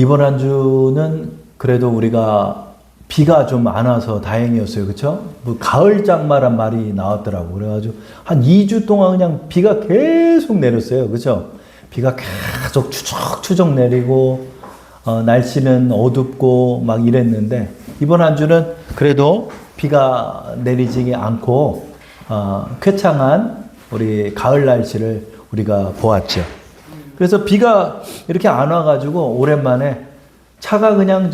이번 한 주는 그래도 우리가 비가 좀 안 와서 다행이었어요. 그쵸? 뭐 가을 장마란 말이 나왔더라고. 그래가지고 한 2주 동안 그냥 비가 계속 내렸어요. 그쵸? 비가 계속 추적추적 내리고 날씨는 어둡고 막 이랬는데 이번 한 주는 그래도 비가 내리지 않고 쾌창한 우리 가을 날씨를 우리가 보았죠. 그래서 비가 이렇게 안 와가지고 오랜만에 차가 그냥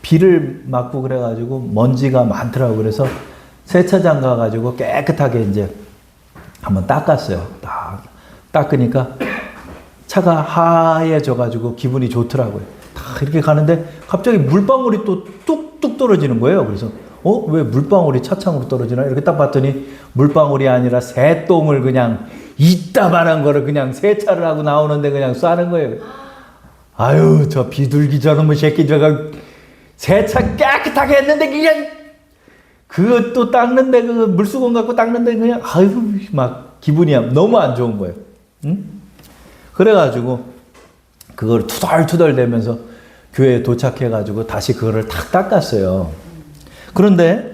비를 맞고 그래가지고 먼지가 많더라고. 그래서 세차장 가가지고 깨끗하게 이제 한번 닦았어요. 딱 닦으니까 차가 하얘져가지고 기분이 좋더라고요. 딱 이렇게 가는데 갑자기 물방울이 또 뚝뚝 떨어지는 거예요. 그래서 왜 물방울이 차창으로 떨어지나? 이렇게 딱 봤더니 물방울이 아니라 새똥을 그냥 이따만한 거를 그냥 세차를 하고 나오는데 그냥 싸는 거예요. 아유, 저 비둘기 저놈의 새끼 저거 세차 깨끗하게 했는데 그냥 그것도 닦는데 그 물수건 갖고 닦는데 그냥 아유 막 기분이 너무 안 좋은 거예요. 응? 그래가지고 그걸 투덜투덜 대면서 교회에 도착해가지고 다시 그거를 탁 닦았어요. 그런데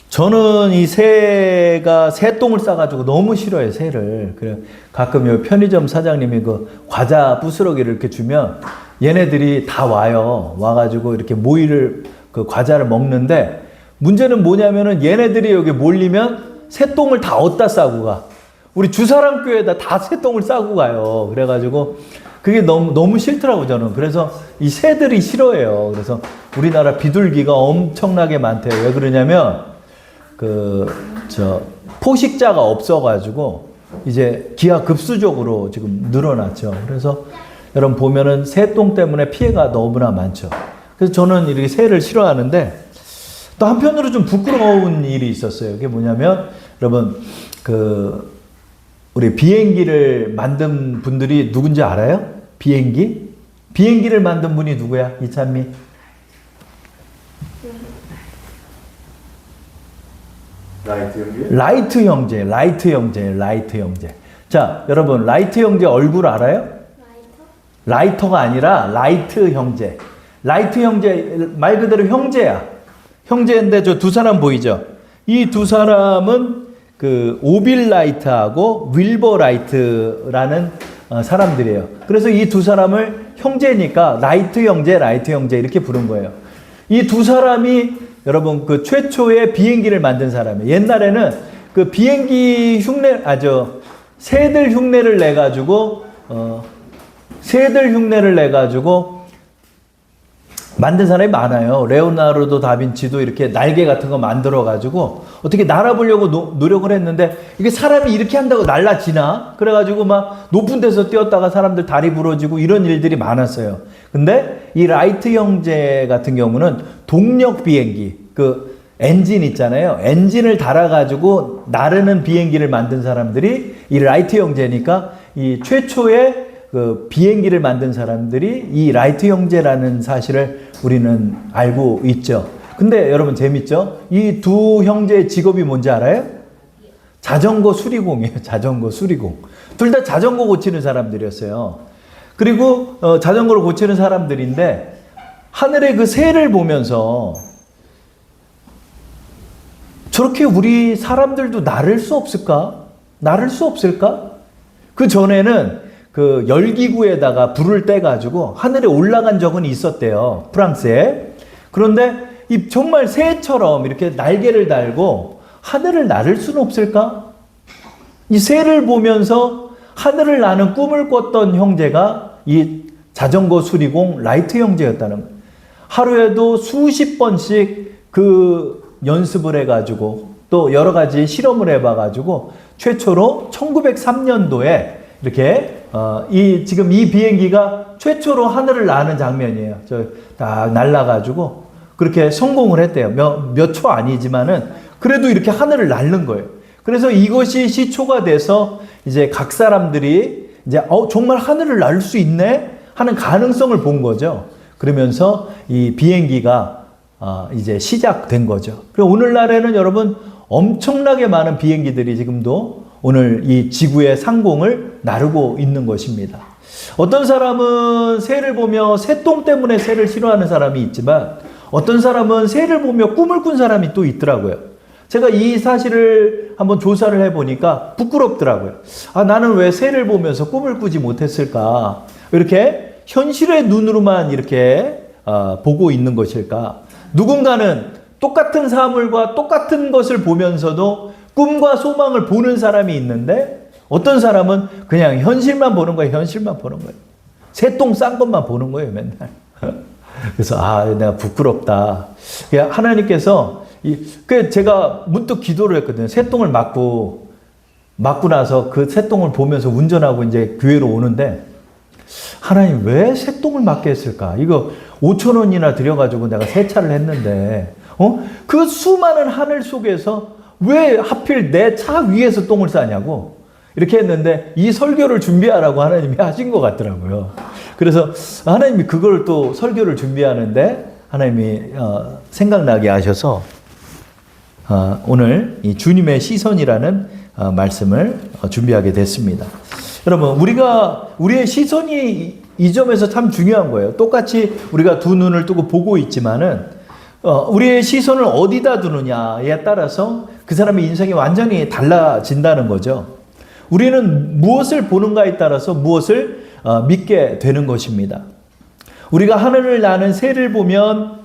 저는 이 새똥을 싸가지고 너무 싫어요, 새를. 그래 가끔 요 편의점 사장님이 그 과자 부스러기를 이렇게 주면 얘네들이 다 와요. 와가지고 이렇게 그 과자를 먹는데 문제는 뭐냐면은 얘네들이 여기 몰리면 새똥을 다 어디다 싸고 가. 우리 주사람 교회에다 다 새똥을 싸고 가요. 그래가지고 그게 너무 싫더라고, 저는. 그래서 이 새들이 싫어해요. 그래서 우리나라 비둘기가 엄청나게 많대요. 왜 그러냐면 포식자가 없어가지고 이제 기하급수적으로 지금 늘어났죠. 그래서 여러분 보면은 새똥 때문에 피해가 너무나 많죠. 그래서 저는 이렇게 새를 싫어하는데 또 한편으로 좀 부끄러운 일이 있었어요. 그게 뭐냐면 여러분 우리 비행기를 만든 분들이 누군지 알아요? 비행기를 만든 분이 누구야? 이찬미? 라이트 형제. 자, 여러분 라이트 형제 얼굴 알아요? 라이터가 아니라 라이트 형제. 라이트 형제 말 그대로 형제야. 형제인데 저 두 사람 보이죠? 이 두 사람은 그 오빌 라이트하고 윌버 라이트라는 사람들이에요. 그래서 이 두 사람을 형제니까 라이트 형제 이렇게 부른 거예요. 이 두 사람이 여러분 그 최초의 비행기를 만든 사람이에요. 옛날에는 그 비행기 새들 흉내를 내가지고 만든 사람이 많아요. 레오나르도 다빈치도 이렇게 날개 같은 거 만들어가지고 어떻게 날아보려고 노력을 했는데 이게 사람이 이렇게 한다고 날아지나? 그래가지고 막 높은 데서 뛰었다가 사람들 다리 부러지고 이런 일들이 많았어요. 근데 이 라이트 형제 같은 경우는 동력 비행기, 그 엔진 있잖아요. 엔진을 달아가지고 나르는 비행기를 만든 사람들이 이 라이트 형제니까 이 최초의 그 비행기를 만든 사람들이 이 라이트 형제라는 사실을 우리는 알고 있죠. 근데 여러분 재밌죠? 이 두 형제의 직업이 뭔지 알아요? 자전거 수리공이에요. 자전거 수리공. 둘 다 자전거 고치는 사람들이었어요. 그리고 자전거를 고치는 사람들인데 하늘의 그 새를 보면서 저렇게 우리 사람들도 나를 수 없을까? 그 전에는 그 열기구에다가 불을 떼가지고 하늘에 올라간 적은 있었대요. 프랑스에. 그런데 이 정말 새처럼 이렇게 날개를 달고 하늘을 나를 수는 없을까? 이 새를 보면서 하늘을 나는 꿈을 꿨던 형제가 이 자전거 수리공 라이트 형제였다는 거예요. 하루에도 수십 번씩 그 연습을 해가지고 또 여러 가지 실험을 해봐가지고 최초로 1903년도에 이렇게 지금 이 비행기가 최초로 하늘을 나는 장면이에요. 딱 날라가지고 그렇게 성공을 했대요. 몇 초 아니지만은 그래도 이렇게 하늘을 날는 거예요. 그래서 이것이 시초가 돼서 이제 각 사람들이 이제 정말 하늘을 날 수 있네 하는 가능성을 본 거죠. 그러면서 이 비행기가 이제 시작된 거죠. 그리고 오늘날에는 여러분 엄청나게 많은 비행기들이 지금도 오늘 이 지구의 상공을 나르고 있는 것입니다. 어떤 사람은 새를 보며 새똥 때문에 새를 싫어하는 사람이 있지만 어떤 사람은 새를 보며 꿈을 꾼 사람이 또 있더라고요. 제가 이 사실을 한번 조사를 해보니까 부끄럽더라고요. 아, 나는 왜 새를 보면서 꿈을 꾸지 못했을까? 이렇게 현실의 눈으로만 이렇게 보고 있는 것일까? 누군가는 똑같은 사물과 똑같은 것을 보면서도 꿈과 소망을 보는 사람이 있는데 어떤 사람은 그냥 현실만 보는 거예요. 현실만 보는 거예요. 새똥 싼 것만 보는 거예요. 맨날. 그래서 내가 부끄럽다. 하나님께서 제가 문득 기도를 했거든요. 새똥을 맞고 나서 그 새똥을 보면서 운전하고 이제 교회로 오는데 하나님 왜 새똥을 맞게 했을까? 이거 5,000원이나 들여가지고 내가 세차를 했는데 그 수많은 하늘 속에서 왜 하필 내 차 위에서 똥을 싸냐고 이렇게 했는데 이 설교를 준비하라고 하나님이 하신 것 같더라고요. 그래서 하나님이 그걸 또 설교를 준비하는데 하나님이 생각나게 하셔서 오늘 이 주님의 시선이라는 말씀을 준비하게 됐습니다. 여러분, 우리의 시선이 이 점에서 참 중요한 거예요. 똑같이 우리가 두 눈을 뜨고 보고 있지만은 우리의 시선을 어디다 두느냐에 따라서 그 사람의 인생이 완전히 달라진다는 거죠. 우리는 무엇을 보는가에 따라서 무엇을 믿게 되는 것입니다. 우리가 하늘을 나는 새를 보면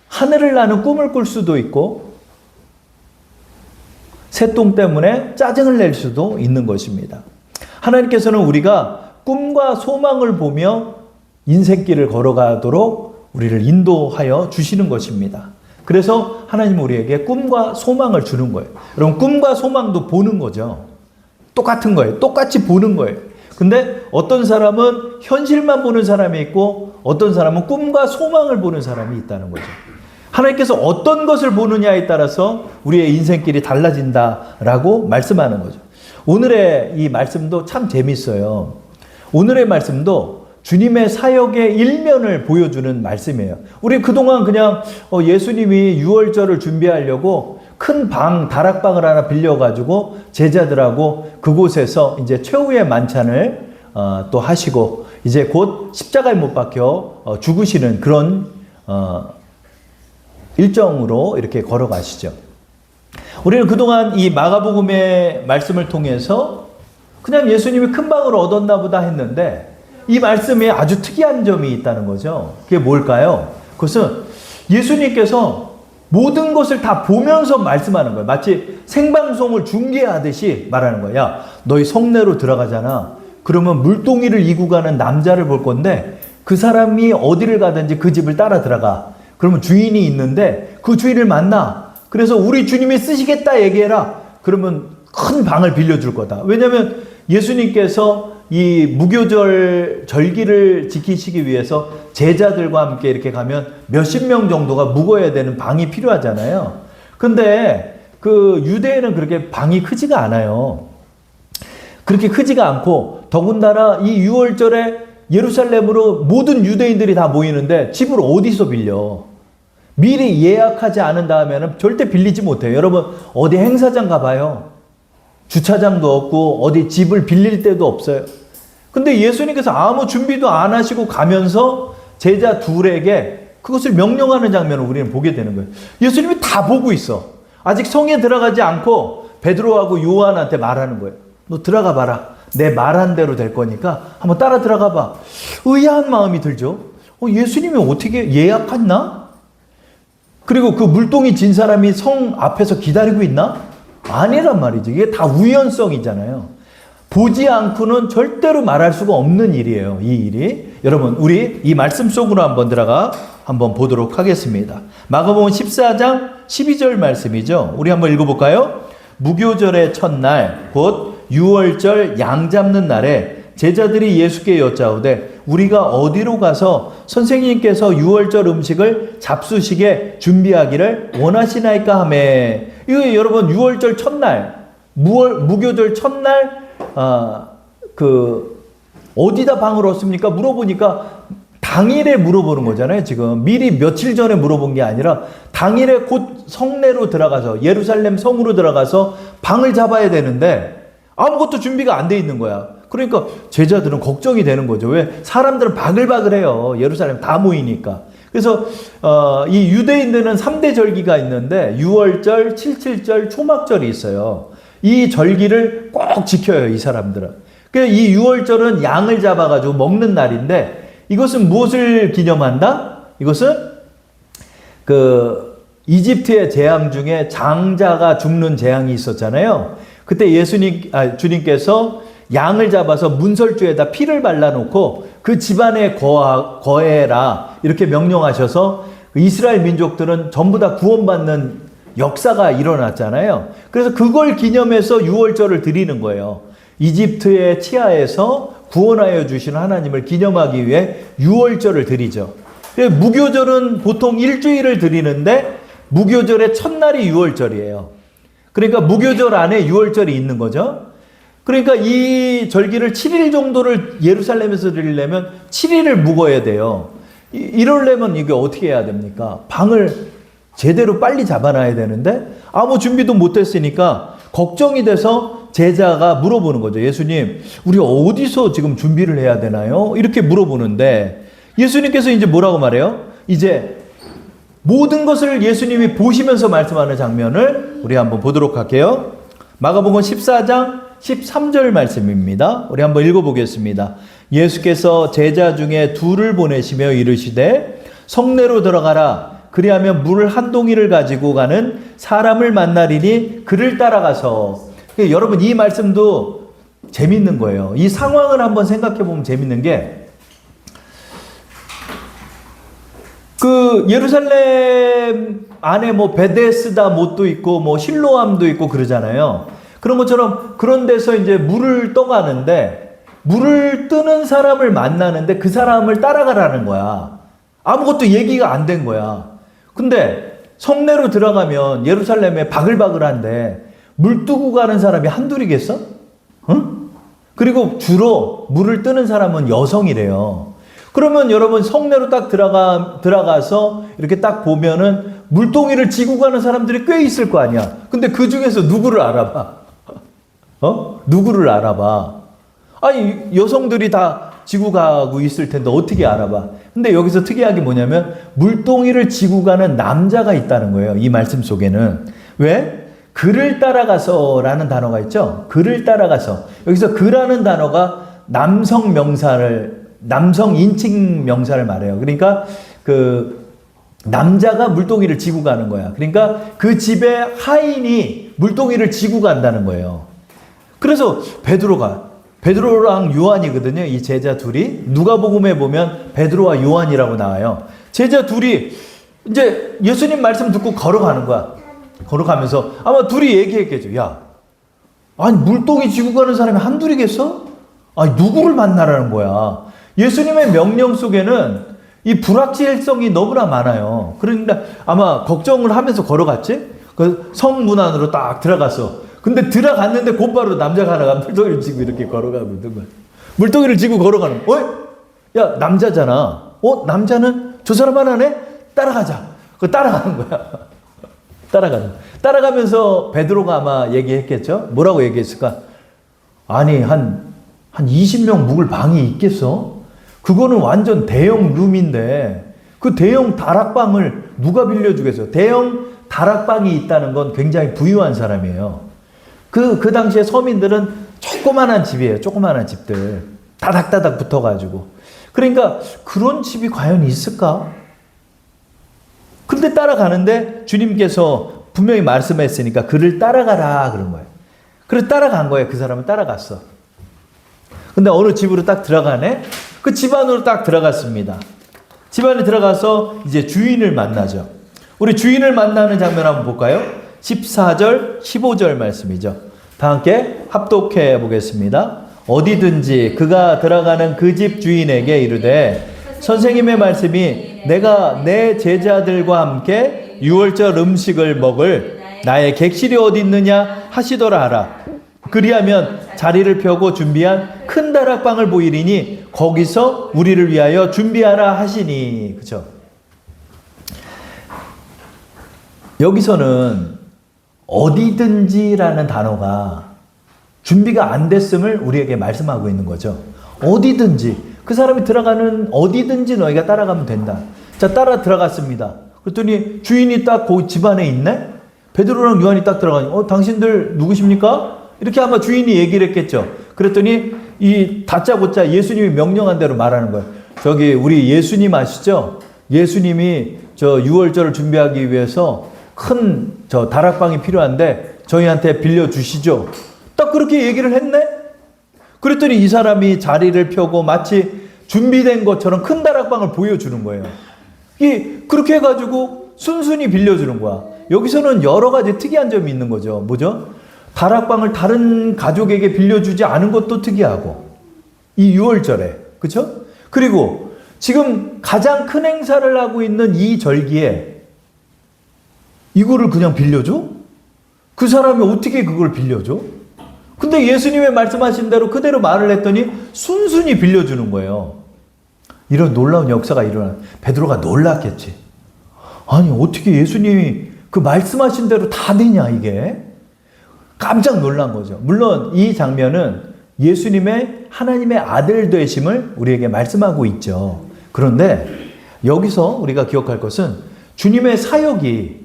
하늘을 나는 꿈을 꿀 수도 있고 새똥 때문에 짜증을 낼 수도 있는 것입니다. 하나님께서는 우리가 꿈과 소망을 보며 인생길을 걸어가도록 우리를 인도하여 주시는 것입니다. 그래서 하나님은 우리에게 꿈과 소망을 주는 거예요. 여러분, 꿈과 소망도 보는 거죠. 똑같은 거예요. 똑같이 보는 거예요. 근데 어떤 사람은 현실만 보는 사람이 있고 어떤 사람은 꿈과 소망을 보는 사람이 있다는 거죠. 하나님께서 어떤 것을 보느냐에 따라서 우리의 인생길이 달라진다라고 말씀하는 거죠. 오늘의 이 말씀도 참 재밌어요. 오늘의 말씀도 주님의 사역의 일면을 보여주는 말씀이에요. 우리 그동안 그냥 예수님이 유월절을 준비하려고 큰 다락방을 하나 빌려가지고 제자들하고 그곳에서 이제 최후의 만찬을 또 하시고 이제 곧 십자가에 못 박혀 죽으시는 그런 일정으로 이렇게 걸어가시죠. 우리는 그동안 이 마가복음의 말씀을 통해서 그냥 예수님이 큰 방을 얻었나 보다 했는데 이 말씀에 아주 특이한 점이 있다는 거죠. 그게 뭘까요? 그것은 예수님께서 모든 것을 다 보면서 말씀하는 거예요. 마치 생방송을 중계하듯이 말하는 거야. 야, 너희 성내로 들어가잖아. 그러면 물동이를 이고 가는 남자를 볼 건데 그 사람이 어디를 가든지 그 집을 따라 들어가. 그러면 주인이 있는데 그 주인을 만나. 그래서 우리 주님이 쓰시겠다 얘기해라. 그러면 큰 방을 빌려줄 거다. 왜냐하면 예수님께서 이 무교절 절기를 지키시기 위해서 제자들과 함께 이렇게 가면 몇십 명 정도가 묵어야 되는 방이 필요하잖아요. 근데 그 유대에는 그렇게 방이 크지가 않아요. 그렇게 크지가 않고 더군다나 이 유월절에 예루살렘으로 모든 유대인들이 다 모이는데 집을 어디서 빌려? 미리 예약하지 않은 다음에는 절대 빌리지 못해요. 여러분 어디 행사장 가봐요. 주차장도 없고 어디 집을 빌릴 데도 없어요. 근데 예수님께서 아무 준비도 안 하시고 가면서 제자 둘에게 그것을 명령하는 장면을 우리는 보게 되는 거예요. 예수님이 다 보고 있어. 아직 성에 들어가지 않고 베드로하고 요한한테 말하는 거예요. 너 들어가 봐라. 내 말한 대로 될 거니까 한번 따라 들어가 봐. 의아한 마음이 들죠. 예수님이 어떻게 예약했나? 그리고 그 물동이 진 사람이 성 앞에서 기다리고 있나? 아니란 말이죠. 이게 다 우연성이잖아요. 보지 않고는 절대로 말할 수가 없는 일이에요. 이 일이. 여러분, 우리 이 말씀 속으로 한번 보도록 하겠습니다. 마가복음 14장 12절 말씀이죠. 우리 한번 읽어볼까요? 무교절의 첫날, 곧 유월절 양 잡는 날에 제자들이 예수께 여짜오되 우리가 어디로 가서 선생님께서 유월절 음식을 잡수시게 준비하기를 원하시나이까 하매. 이거 여러분 유월절 첫날, 무교절 첫날 어디다 방을 얻습니까? 물어보니까 당일에 물어보는 거잖아요. 지금 미리 며칠 전에 물어본 게 아니라 당일에 곧 성내로 들어가서 예루살렘 성으로 들어가서 방을 잡아야 되는데 아무것도 준비가 안 돼 있는 거야. 그러니까 제자들은 걱정이 되는 거죠. 왜? 사람들은 바글바글해요. 예루살렘 다 모이니까. 그래서 이 유대인들은 3대 절기가 있는데 6월절, 77절, 초막절이 있어요. 이 절기를 꼭 지켜요, 이 사람들은. 그래서 이 6월절은 양을 잡아가지고 먹는 날인데 이것은 무엇을 기념한다? 이것은 이집트의 재앙 중에 장자가 죽는 재앙이 있었잖아요. 그때 주님께서 양을 잡아서 문설주에다 피를 발라놓고 그 집안에 거해라 이렇게 명령하셔서 이스라엘 민족들은 전부 다 구원받는 역사가 일어났잖아요. 그래서 그걸 기념해서 6월절을 드리는 거예요. 이집트의 치하에서 구원하여 주신 하나님을 기념하기 위해 6월절을 드리죠. 무교절은 보통 일주일을 드리는데 무교절의 첫날이 6월절이에요. 그러니까 무교절 안에 6월절이 있는 거죠. 그러니까 이 절기를 7일 정도를 예루살렘에서 드리려면 7일을 묵어야 돼요. 이러려면 이게 어떻게 해야 됩니까? 방을 제대로 빨리 잡아놔야 되는데 아무 준비도 못했으니까 걱정이 돼서 제자가 물어보는 거죠. 예수님, 우리 어디서 지금 준비를 해야 되나요? 이렇게 물어보는데 예수님께서 이제 뭐라고 말해요? 이제 모든 것을 예수님이 보시면서 말씀하는 장면을 우리 한번 보도록 할게요. 마가복음 14장 13절 말씀입니다. 우리 한번 읽어보겠습니다. 예수께서 제자 중에 둘을 보내시며 이르시되 성내로 들어가라. 그리하면 물 한 동이를 가지고 가는 사람을 만나리니 그를 따라가서. 여러분 이 말씀도 재밌는 거예요. 이 상황을 한번 생각해 보면 재밌는 게 예루살렘 안에 베데스다 못도 있고 실로암도 있고 그러잖아요. 그런 것처럼 그런 데서 이제 물을 떠가는데 물을 뜨는 사람을 만나는데 그 사람을 따라가라는 거야. 아무것도 얘기가 안 된 거야. 근데 성내로 들어가면 예루살렘에 바글바글한데 물 뜨고 가는 사람이 한둘이겠어? 응? 그리고 주로 물을 뜨는 사람은 여성이래요. 그러면 여러분 성내로 딱 들어가서 이렇게 딱 보면은 물동이를 지고 가는 사람들이 꽤 있을 거 아니야. 근데 그 중에서 누구를 알아봐? 누구를 알아봐? 아니, 여성들이 다 지고 가고 있을 텐데 어떻게 알아봐? 근데 여기서 특이한 게 뭐냐면 물동이를 지고 가는 남자가 있다는 거예요. 이 말씀 속에는. 왜? 그를 따라가서 라는 단어가 있죠? 그를 따라가서. 여기서 그라는 단어가 남성 인칭 명사를 말해요. 그러니까 남자가 물동이를 지고 가는 거야. 그러니까 그 집에 하인이 물동이를 지고 간다는 거예요. 그래서 베드로랑 요한이거든요. 이 제자 둘이. 누가복음에 보면 베드로와 요한이라고 나와요. 제자 둘이 이제 예수님 말씀 듣고 걸어가는 거야. 걸어가면서 아마 둘이 얘기했겠죠. 야, 아니 물동이 지고 가는 사람이 한둘이겠어? 아니 누구를 만나라는 거야. 예수님의 명령 속에는 이 불확실성이 너무나 많아요. 그러니까 아마 걱정을 하면서 걸어갔지? 그 성문 안으로 딱 들어갔어. 근데 들어갔는데 곧바로 남자가 하나가 물동이를 지고 이렇게 걸어가고 있는 거야. 물동이를 지고 걸어가는 거야. 야, 남자잖아. 남자는 저 사람 하나네? 따라가자. 따라가는 거야. 따라가면서 베드로가 아마 얘기했겠죠? 뭐라고 얘기했을까? 아니, 한 20명 묵을 방이 있겠어? 그거는 완전 대형 룸인데 그 대형 다락방을 누가 빌려주겠어? 대형 다락방이 있다는 건 굉장히 부유한 사람이에요. 그 당시에 서민들은 조그만한 집이에요. 조그만한 집들. 다닥다닥 붙어가지고. 그러니까 그런 집이 과연 있을까? 근데 따라가는데 주님께서 분명히 말씀했으니까 그를 따라가라 그런 거예요. 그래서 따라간 거예요. 그 사람은 따라갔어. 근데 어느 집으로 딱 들어가네? 그 집 안으로 딱 들어갔습니다. 집 안에 들어가서 이제 주인을 만나죠. 우리 주인을 만나는 장면 한번 볼까요? 14절, 15절 말씀이죠. 다 함께 합독해 보겠습니다. 어디든지 그가 들어가는 그 집 주인에게 이르되 선생님의 말씀이 내가 내 제자들과 함께 유월절 음식을 먹을 나의 객실이 어디 있느냐 하시더라 하라. 그리하면 자리를 펴고 준비한 큰 다락방을 보이리니 거기서 우리를 위하여 준비하라 하시니. 그렇죠? 여기서는 어디든지라는 단어가 준비가 안 됐음을 우리에게 말씀하고 있는 거죠. 어디든지 그 사람이 들어가는 어디든지 너희가 따라가면 된다. 자, 따라 들어갔습니다. 그랬더니 주인이 딱 그 집안에 있네? 베드로랑 요한이 딱 들어가니 당신들 누구십니까? 이렇게 아마 주인이 얘기를 했겠죠. 그랬더니 이 다짜고짜 예수님이 명령한 대로 말하는 거예요. 저기 우리 예수님 아시죠? 예수님이 저 유월절을 준비하기 위해서 큰 저 다락방이 필요한데 저희한테 빌려주시죠. 딱 그렇게 얘기를 했네? 그랬더니 이 사람이 자리를 펴고 마치 준비된 것처럼 큰 다락방을 보여주는 거예요. 그렇게 해가지고 순순히 빌려주는 거야. 여기서는 여러 가지 특이한 점이 있는 거죠. 뭐죠? 다락방을 다른 가족에게 빌려주지 않은 것도 특이하고, 이 유월절에. 그쵸? 그리고 지금 가장 큰 행사를 하고 있는 이 절기에 이거를 그냥 빌려줘? 그 사람이 어떻게 그걸 빌려줘? 근데 예수님의 말씀하신 대로 그대로 말을 했더니 순순히 빌려주는 거예요. 이런 놀라운 역사가 일어나. 베드로가 놀랐겠지. 아니 어떻게 예수님이 그 말씀하신 대로 다 되냐 이게. 깜짝 놀란 거죠. 물론 이 장면은 예수님의 하나님의 아들 되심을 우리에게 말씀하고 있죠. 그런데 여기서 우리가 기억할 것은 주님의 사역이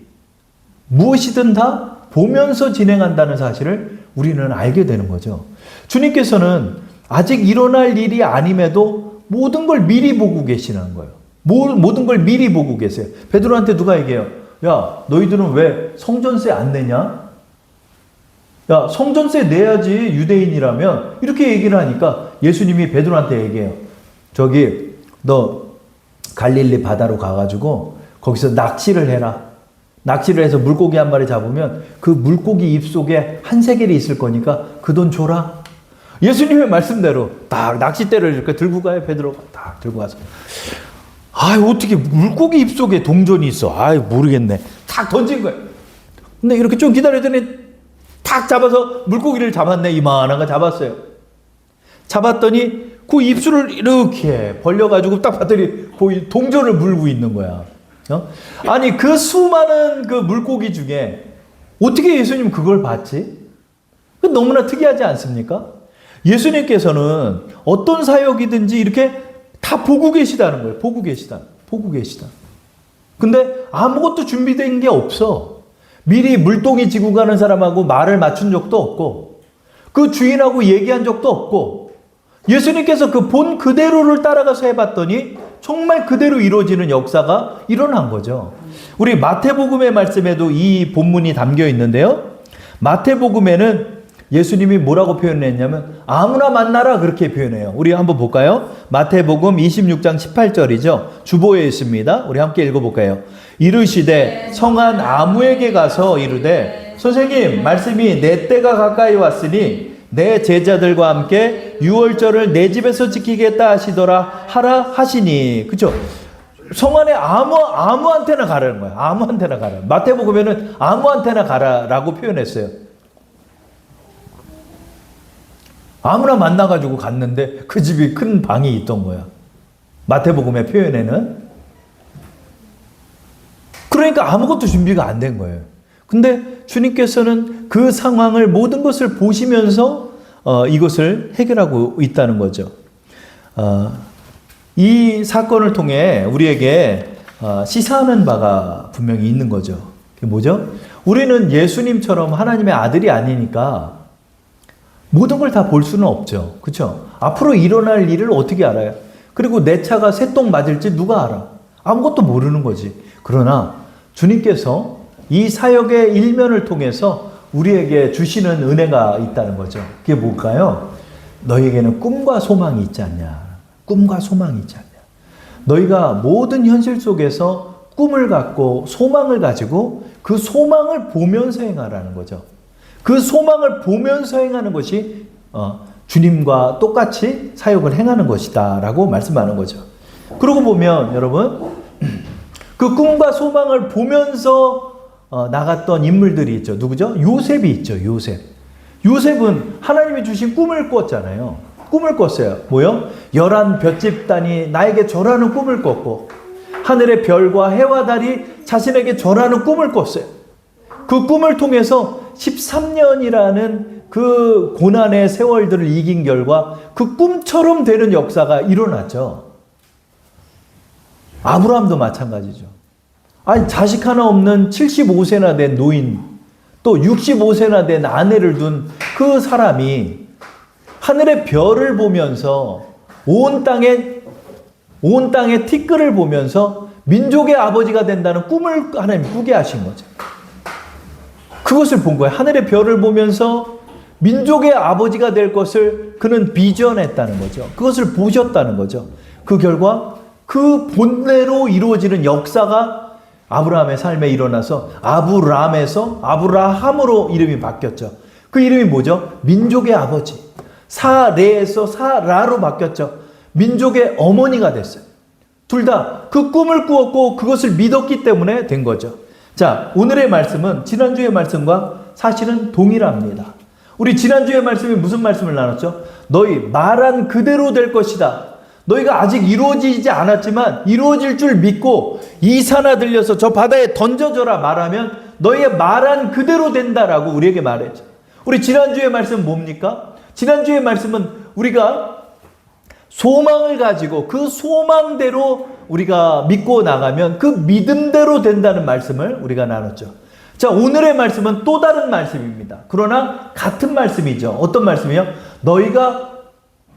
무엇이든 다 보면서 진행한다는 사실을 우리는 알게 되는 거죠. 주님께서는 아직 일어날 일이 아님에도 모든 걸 미리 보고 계시는 거예요. 모든 걸 미리 보고 계세요. 베드로한테 누가 얘기해요? 야, 너희들은 왜 성전세 안 내냐? 야, 성전세 내야지 유대인이라면. 이렇게 얘기를 하니까 예수님이 베드로한테 얘기해요. 저기 너 갈릴리 바다로 가가지고 거기서 낚시를 해라. 낚시를 해서 물고기 한 마리 잡으면 그 물고기 입속에 한 세겔이 있을 거니까 그 돈 줘라. 예수님의 말씀대로 딱 낚싯대를 이렇게 들고 가요. 베드로가 딱 들고 가서 어떻게 물고기 입속에 동전이 있어. 모르겠네. 탁 던진 거예요. 근데 이렇게 좀 기다리더니 탁 잡아서 물고기를 잡았네. 이만한 거 잡았어요. 잡았더니 그 입술을 이렇게 벌려가지고 딱 봤더니 동전을 물고 있는 거야. 아니 그 수많은 그 물고기 중에 어떻게 예수님 그걸 봤지? 너무나 특이하지 않습니까? 예수님께서는 어떤 사역이든지 이렇게 다 보고 계시다는 거예요. 보고 계시다. 근데 아무것도 준비된 게 없어. 미리 물동이 지고 가는 사람하고 말을 맞춘 적도 없고 그 주인하고 얘기한 적도 없고 예수님께서 그 본 그대로를 따라가서 해봤더니 정말 그대로 이루어지는 역사가 일어난 거죠. 우리 마태복음의 말씀에도 이 본문이 담겨 있는데요. 마태복음에는 예수님이 뭐라고 표현했냐면 아무나 만나라 그렇게 표현해요. 우리 한번 볼까요? 마태복음 26장 18절이죠. 주보에 있습니다. 우리 함께 읽어볼까요? 이르시되 성한 아무에게 가서 이르되 선생님 말씀이 내 때가 가까이 왔으니 내 제자들과 함께 유월절을 내 집에서 지키겠다 하시더라 하라 하시니. 그렇죠? 성안에 아무한테나 가라는 거예요. 아무한테나 가라. 마태복음에는 아무한테나 가라라고 표현했어요. 아무나 만나가지고 갔는데 그 집이 큰 방이 있던 거야. 마태복음의 표현에는. 그러니까 아무것도 준비가 안 된 거예요. 근데 주님께서는 그 상황을 모든 것을 보시면서 이것을 해결하고 있다는 거죠. 이 사건을 통해 우리에게 시사하는 바가 분명히 있는 거죠. 그게 뭐죠? 우리는 예수님처럼 하나님의 아들이 아니니까 모든 걸 다 볼 수는 없죠. 그렇죠? 앞으로 일어날 일을 어떻게 알아요? 그리고 내 차가 새똥 맞을지 누가 알아? 아무것도 모르는 거지. 그러나 주님께서 이 사역의 일면을 통해서 우리에게 주시는 은혜가 있다는 거죠. 그게 뭘까요? 너희에게는 꿈과 소망이 있지 않냐. 꿈과 소망이 있지 않냐. 너희가 모든 현실 속에서 꿈을 갖고 소망을 가지고 그 소망을 보면서 행하라는 거죠. 그 소망을 보면서 행하는 것이 주님과 똑같이 사역을 행하는 것이다 라고 말씀하는 거죠. 그러고 보면 여러분 그 꿈과 소망을 보면서 나갔던 인물들이 있죠. 누구죠? 요셉이 있죠. 요셉은 하나님이 주신 꿈을 꿨잖아요. 꿈을 꿨어요. 뭐요? 11 볏집단이 나에게 절하는 꿈을 꿨고 하늘의 별과 해와 달이 자신에게 절하는 꿈을 꿨어요. 그 꿈을 통해서 13년이라는 그 고난의 세월들을 이긴 결과 그 꿈처럼 되는 역사가 일어났죠. 아브라함도 마찬가지죠. 아니, 자식 하나 없는 75세나 된 노인, 또 65세나 된 아내를 둔 그 사람이 하늘의 별을 보면서 온 땅의 티끌을 보면서 민족의 아버지가 된다는 꿈을 하나님 꾸게 하신 거죠. 그것을 본 거예요. 하늘의 별을 보면서 민족의 아버지가 될 것을 그는 비전했다는 거죠. 그것을 보셨다는 거죠. 그 결과 그 본래로 이루어지는 역사가 아브라함의 삶에 일어나서 아브람에서 아브라함으로 이름이 바뀌었죠. 그 이름이 뭐죠? 민족의 아버지. 사레에서 사라로 바뀌었죠. 민족의 어머니가 됐어요. 둘 다 그 꿈을 꾸었고 그것을 믿었기 때문에 된 거죠. 자, 오늘의 말씀은 지난주의 말씀과 사실은 동일합니다. 우리 지난주의 말씀이 무슨 말씀을 나눴죠? 너희 말한 그대로 될 것이다. 너희가 아직 이루어지지 않았지만 이루어질 줄 믿고 이 산아 들려서 저 바다에 던져져라 말하면 너희의 말한 그대로 된다라고 우리에게 말했죠. 우리 지난주의 말씀은 뭡니까? 지난주의 말씀은 우리가 소망을 가지고 그 소망대로 우리가 믿고 나가면 그 믿음대로 된다는 말씀을 우리가 나눴죠. 자, 오늘의 말씀은 또 다른 말씀입니다. 그러나 같은 말씀이죠. 어떤 말씀이요? 너희가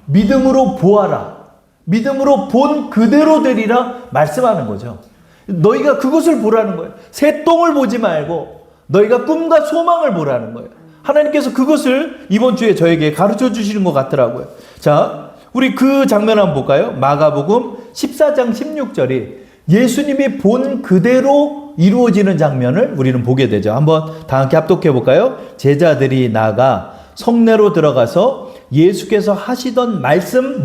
믿음으로 보아라. 믿음으로 본 그대로 되리라 말씀하는 거죠. 너희가 그것을 보라는 거예요. 새똥을 보지 말고 너희가 꿈과 소망을 보라는 거예요. 하나님께서 그것을 이번 주에 저에게 가르쳐 주시는 것 같더라고요. 자, 우리 그 장면 한번 볼까요? 마가복음 14장 16절이 예수님이 본 그대로 이루어지는 장면을 우리는 보게 되죠. 한번 다 함께 합독해 볼까요? 제자들이 나가 성내로 들어가서 예수께서 하시던 말씀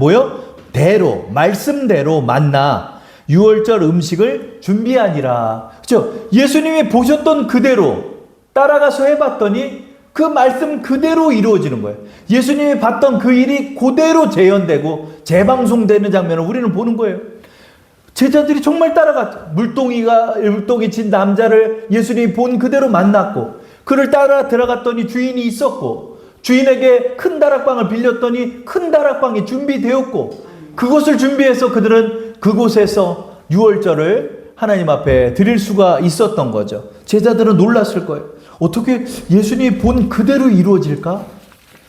대로 말씀대로 만나 유월절 음식을 준비하니라. 그렇죠? 예수님이 보셨던 그대로 따라가서 해봤더니 그 말씀 그대로 이루어지는 거예요. 예수님이 봤던 그 일이 그대로 재현되고 재방송되는 장면을 우리는 보는 거예요. 제자들이 정말 따라갔죠. 물동이 친 남자를 예수님이 본 그대로 만났고 그를 따라 들어갔더니 주인이 있었고 주인에게 큰 다락방을 빌렸더니 큰 다락방이 준비되었고 그것을 준비해서 그들은 그곳에서 유월절을 하나님 앞에 드릴 수가 있었던 거죠. 제자들은 놀랐을 거예요. 어떻게 예수님이 본 그대로 이루어질까?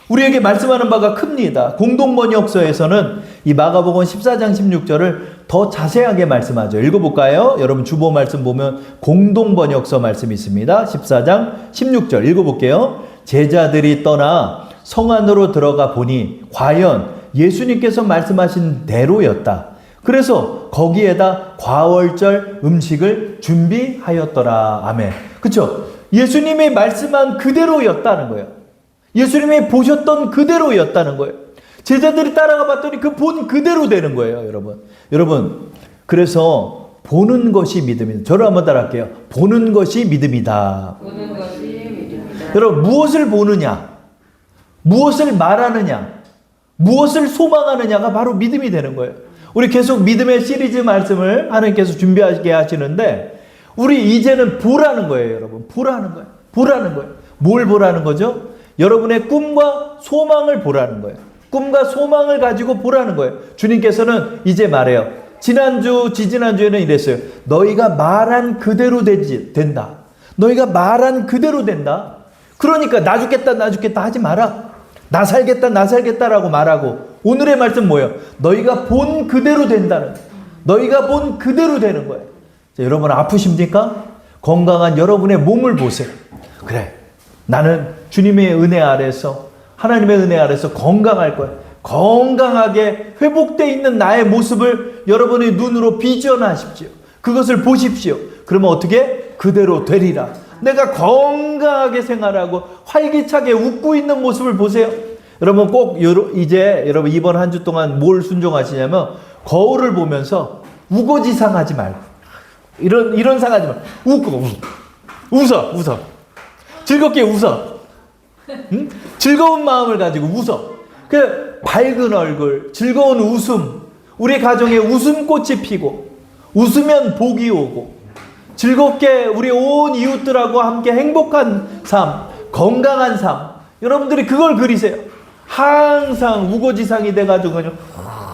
우리에게 말씀하는 바가 큽니다. 공동번역서에서는 이 마가복음 14장 16절을 더 자세하게 말씀하죠. 읽어볼까요? 여러분 주보 말씀 보면 공동번역서 말씀이 있습니다. 14장 16절 읽어볼게요. 제자들이 떠나 성 안으로 들어가 보니 과연 예수님께서 말씀하신 대로였다. 그래서 거기에다 과월절 음식을 준비하였더라. 아멘. 그렇죠? 예수님이 말씀한 그대로였다는 거예요. 예수님이 보셨던 그대로였다는 거예요. 제자들이 따라가 봤더니 그 본 그대로 되는 거예요, 여러분. 여러분, 그래서 보는 것이 믿음이다. 저를 한번 따라할게요. 보는 것이 믿음이다. 보는 것이 믿음이다. 여러분, 무엇을 보느냐? 무엇을 말하느냐? 무엇을 소망하느냐가 바로 믿음이 되는 거예요. 우리 계속 믿음의 시리즈 말씀을 하나님께서 준비하게 하시는데 우리 이제는 보라는 거예요, 여러분. 보라는 거예요. 보라는 거예요. 뭘 보라는 거죠? 여러분의 꿈과 소망을 보라는 거예요. 꿈과 소망을 가지고 보라는 거예요. 주님께서는 이제 말해요. 지지난주에는 이랬어요. 너희가 말한 그대로 된다. 너희가 말한 그대로 된다. 그러니까 나 죽겠다 하지 마라. 나 살겠다라고 말하고 오늘의 말씀 뭐예요? 너희가 본 그대로 된다는 거예요. 너희가 본 그대로 되는 거예요. 자, 여러분 아프십니까? 건강한 여러분의 몸을 보세요. 그래, 나는 주님의 은혜 아래서 하나님의 은혜 아래서 건강할 거야. 건강하게 회복되어 있는 나의 모습을 여러분의 눈으로 비전하십시오. 그것을 보십시오. 그러면 어떻게? 그대로 되리라. 내가 건강하게 생활하고 활기차게 웃고 있는 모습을 보세요. 여러분 꼭 이제 여러분 이번 한 주 동안 뭘 순종하시냐면 거울을 보면서 우거지상하지 말고 이런 상하지 말고 웃어 즐겁게 웃어. 응? 즐거운 마음을 가지고 웃어. 그 밝은 얼굴, 즐거운 웃음, 우리 가정에 웃음꽃이 피고 웃으면 복이 오고 즐겁게 우리 온 이웃들하고 함께 행복한 삶, 건강한 삶, 여러분들이 그걸 그리세요. 항상 우거지상이 돼가지고 그냥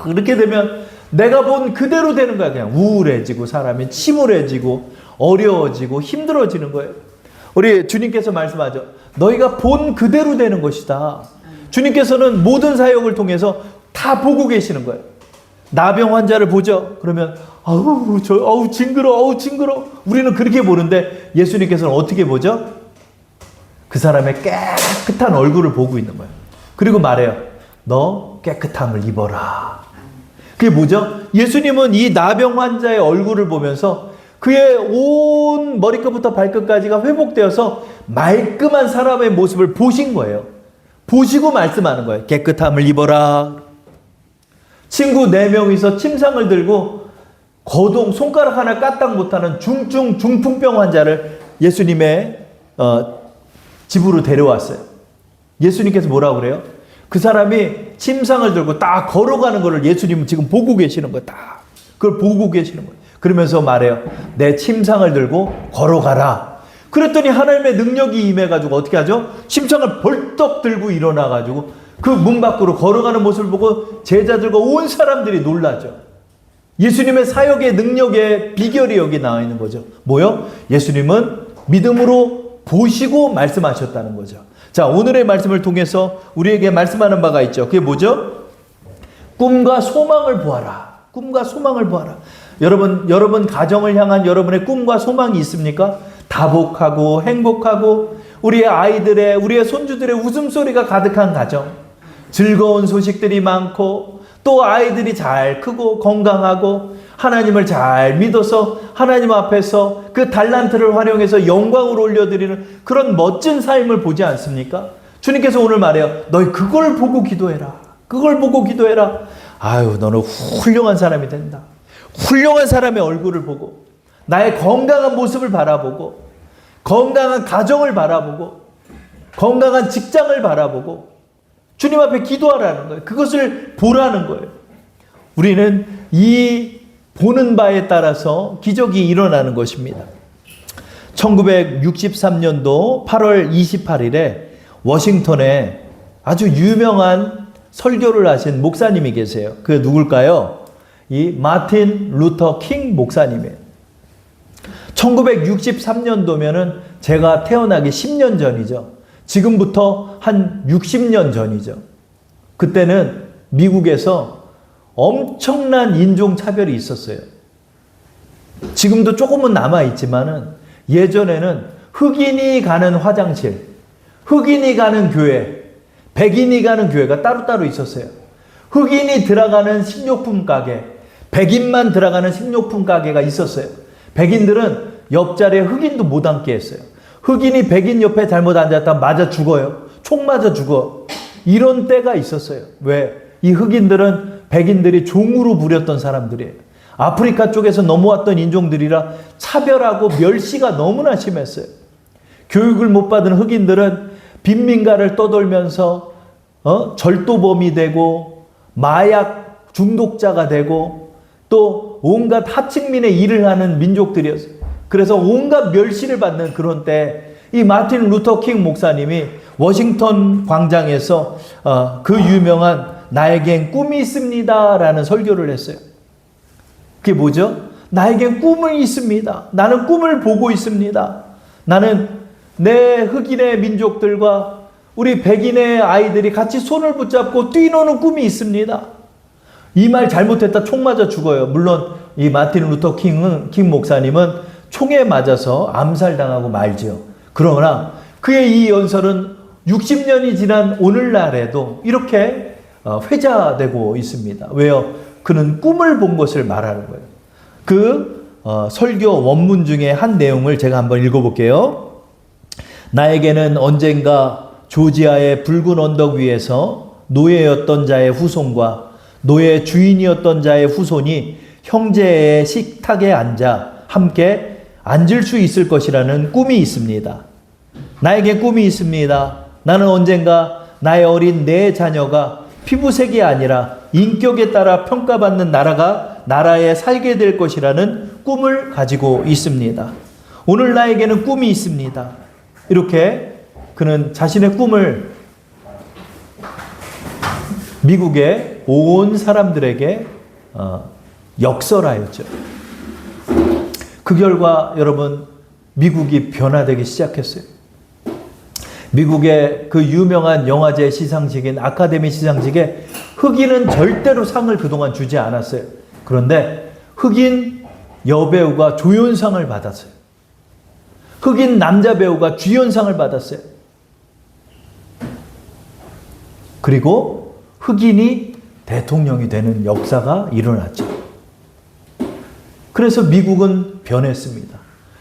이렇게 되면 내가 본 그대로 되는 거야. 그냥 우울해지고 사람이 침울해지고 어려워지고 힘들어지는 거예요. 우리 주님께서 말씀하죠. 너희가 본 그대로 되는 것이다. 주님께서는 모든 사역을 통해서 다 보고 계시는 거예요. 나병 환자를 보죠. 그러면 아우 징그러. 우리는 그렇게 보는데 예수님께서는 어떻게 보죠? 그 사람의 깨끗한 얼굴을 보고 있는 거예요. 그리고 말해요. 너 깨끗함을 입어라. 그게 뭐죠? 예수님은 이 나병 환자의 얼굴을 보면서 그의 온 머리끝부터 발끝까지가 회복되어서 말끔한 사람의 모습을 보신 거예요. 보시고 말씀하는 거예요. 깨끗함을 입어라. 친구 4명이서 침상을 들고 거동 손가락 하나 까딱 못하는 중풍병 환자를 예수님의 집으로 데려왔어요. 예수님께서 뭐라고 그래요? 그 사람이 침상을 들고 딱 걸어가는 것을 예수님은 지금 보고 계시는 거예요. 딱 그걸 보고 계시는 거예요. 그러면서 말해요. 내 침상을 들고 걸어가라. 그랬더니 하나님의 능력이 임해가지고 어떻게 하죠? 침상을 벌떡 들고 일어나가지고 그 문 밖으로 걸어가는 모습을 보고 제자들과 온 사람들이 놀라죠. 예수님의 사역의 능력의 비결이 여기 나와 있는 거죠. 뭐요? 예수님은 믿음으로 보시고 말씀하셨다는 거죠. 자, 오늘의 말씀을 통해서 우리에게 말씀하는 바가 있죠. 그게 뭐죠? 꿈과 소망을 보아라. 꿈과 소망을 보아라. 여러분 가정을 향한 여러분의 꿈과 소망이 있습니까? 다복하고 행복하고 우리의 아이들의 우리의 손주들의 웃음소리가 가득한 가정, 즐거운 소식들이 많고 또 아이들이 잘 크고 건강하고 하나님을 잘 믿어서 하나님 앞에서 그 달란트를 활용해서 영광을 올려드리는 그런 멋진 삶을 보지 않습니까? 주님께서 오늘 말해요. 너희 그걸 보고 기도해라. 그걸 보고 기도해라. 아유, 너는 훌륭한 사람이 된다. 훌륭한 사람의 얼굴을 보고 나의 건강한 모습을 바라보고 건강한 가정을 바라보고 건강한 직장을 바라보고 주님 앞에 기도하라는 거예요. 그것을 보라는 거예요. 우리는 이 보는 바에 따라서 기적이 일어나는 것입니다. 1963년도 8월 28일에 워싱턴에 아주 유명한 설교를 하신 목사님이 계세요. 그게 누굴까요? 이 마틴 루터 킹 목사님이에요. 1963년도면은 제가 태어나기 10년 전이죠. 지금부터 한 60년 전이죠. 그때는 미국에서 엄청난 인종차별이 있었어요. 지금도 조금은 남아있지만은 예전에는 흑인이 가는 화장실, 흑인이 가는 교회, 백인이 가는 교회가 따로따로 있었어요. 흑인이 들어가는 식료품 가게, 백인만 들어가는 식료품 가게가 있었어요. 백인들은 옆자리에 흑인도 못 앉게 했어요. 흑인이 백인 옆에 잘못 앉았다 맞아 죽어요. 총 맞아 죽어. 이런 때가 있었어요. 왜? 이 흑인들은 백인들이 종으로 부렸던 사람들이에요. 아프리카 쪽에서 넘어왔던 인종들이라 차별하고 멸시가 너무나 심했어요. 교육을 못 받은 흑인들은 빈민가를 떠돌면서 절도범이 되고 마약 중독자가 되고 또 온갖 하층민의 일을 하는 민족들이었어요. 그래서 온갖 멸시를 받는 그런 때 이 마틴 루터 킹 목사님이 워싱턴 광장에서 그 유명한 나에겐 꿈이 있습니다 라는 설교를 했어요. 그게 뭐죠? 나에겐 꿈이 있습니다. 나는 꿈을 보고 있습니다. 나는 내 흑인의 민족들과 우리 백인의 아이들이 같이 손을 붙잡고 뛰노는 꿈이 있습니다. 이 말 잘못했다 총 맞아 죽어요. 물론 이 마틴 루터 킹 목사님은 총에 맞아서 암살당하고 말지요. 그러나 그의 이 연설은 60년이 지난 오늘날에도 이렇게 회자되고 있습니다. 왜요? 그는 꿈을 본 것을 말하는 거예요. 그 설교 원문 중에 한 내용을 제가 한번 읽어볼게요. 나에게는 언젠가 조지아의 붉은 언덕 위에서 노예였던 자의 후손과 노예 주인이었던 자의 후손이 형제의 식탁에 앉아 함께 앉을 수 있을 것이라는 꿈이 있습니다. 나에게 꿈이 있습니다. 나는 언젠가 나의 어린 내 자녀가 피부색이 아니라 인격에 따라 평가받는 나라에 살게 될 것이라는 꿈을 가지고 있습니다. 오늘 나에게는 꿈이 있습니다. 이렇게 그는 자신의 꿈을 미국의 온 사람들에게 역설하였죠. 그 결과 여러분 미국이 변화되기 시작했어요. 미국의 그 유명한 영화제 시상식인 아카데미 시상식에 흑인은 절대로 상을 그동안 주지 않았어요. 그런데 흑인 여배우가 조연상을 받았어요. 흑인 남자 배우가 주연상을 받았어요. 그리고 흑인이 대통령이 되는 역사가 일어났죠. 그래서 미국은 변했습니다.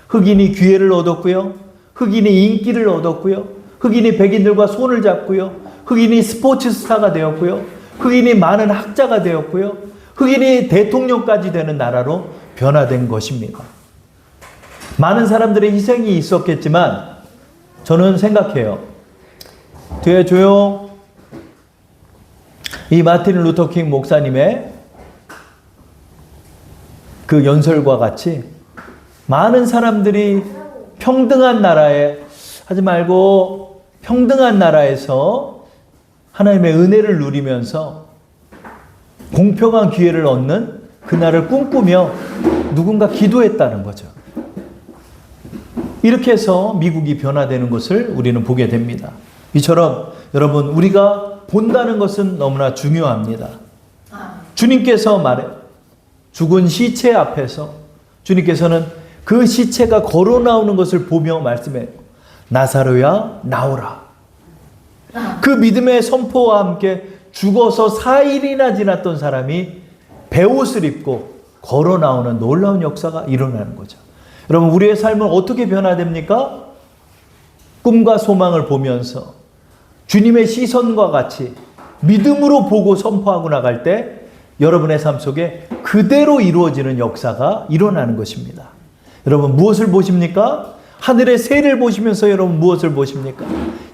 흑인이 기회를 얻었고요. 흑인이 인기를 얻었고요. 흑인이 백인들과 손을 잡고요. 흑인이 스포츠 스타가 되었고요. 흑인이 많은 학자가 되었고요. 흑인이 대통령까지 되는 나라로 변화된 것입니다. 많은 사람들의 희생이 있었겠지만 저는 생각해요. 뒤에 조용. 이 마틴 루터 킹 목사님의 그 연설과 같이 많은 사람들이 평등한 나라에 하지 말고 평등한 나라에서 하나님의 은혜를 누리면서 공평한 기회를 얻는 그날을 꿈꾸며 누군가 기도했다는 거죠. 이렇게 해서 미국이 변화되는 것을 우리는 보게 됩니다. 이처럼 여러분 우리가 본다는 것은 너무나 중요합니다. 주님께서 말해 죽은 시체 앞에서 주님께서는 그 시체가 걸어 나오는 것을 보며 말씀해요. 나사로야 나오라. 그 믿음의 선포와 함께 죽어서 4일이나 지났던 사람이 베옷을 입고 걸어 나오는 놀라운 역사가 일어나는 거죠. 여러분 우리의 삶은 어떻게 변화됩니까? 꿈과 소망을 보면서 주님의 시선과 같이 믿음으로 보고 선포하고 나갈 때 여러분의 삶 속에 그대로 이루어지는 역사가 일어나는 것입니다. 여러분 무엇을 보십니까? 하늘의 새를 보시면서 여러분 무엇을 보십니까?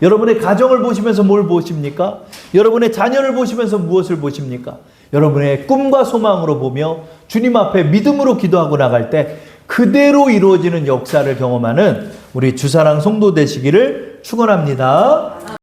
여러분의 가정을 보시면서 뭘 보십니까? 여러분의 자녀를 보시면서 무엇을 보십니까? 여러분의 꿈과 소망으로 보며 주님 앞에 믿음으로 기도하고 나갈 때 그대로 이루어지는 역사를 경험하는 우리 주사랑 성도 되시기를 축원합니다.